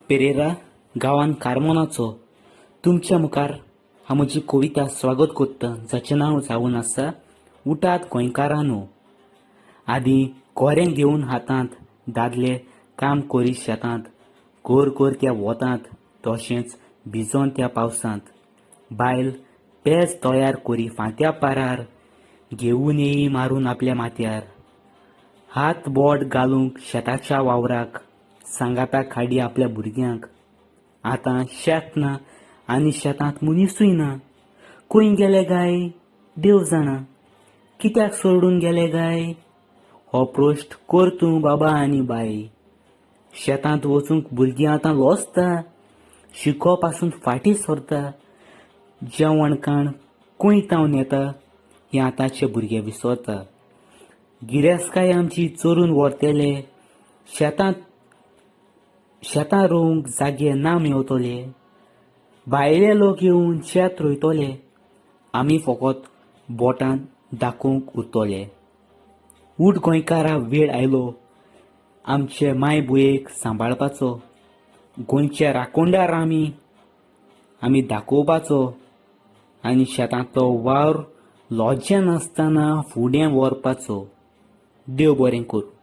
पेरेरा गांवान कार्मोनाचो तुमच्या मुखार हांव म्हजी कविता स्वागत करता, जाचें नांव जावन आसा उठात गोंयकारांनो. आदीं कोरें घेवन हातांत दादले काम करीत शेतांत, कोर कोर त्या वोतांत, तशेंच भिजोन त्या पावसांत. बायल पेज तयार करी फांत्या पारार, घेवन येयी मारून आपल्या माथ्यार. हात बोट घालूंक शेताच्या वावराक, सांगाताक हाडी आपल्या भुरग्यांक. आतां शेत ना आनी शेतांत मनीसूय ना. खंय गेले गाय देव जाणा, कित्याक सोडून गेले गाय, हो प्रश्न कर तूं बाबा आनी बाय. शेतांत वचूंक भुरगीं आतां लोचता, शिको पासून फाटीं सरता. जेवण खाण खंय तावन येता हें आतांचे भुरगे विसरता. गिरेस्तकाय आमची चोरून व्हरतले, शेतां रोवंक जागे ना मेवतले. भायले लोक येवन शेत रोयतले, आमी फकत बोटान दाखोवंक उरतले. उठ गोंयकारा वेळ आयलो, आमचे माय भुंयेक सांबाळपाचो. गोंयचे राखणदार आमी दाखोवपाचो, आनी शेतांतलो वावर लॉज्जे नासतना फुडें व्हरपाचो. देव बरें करूं.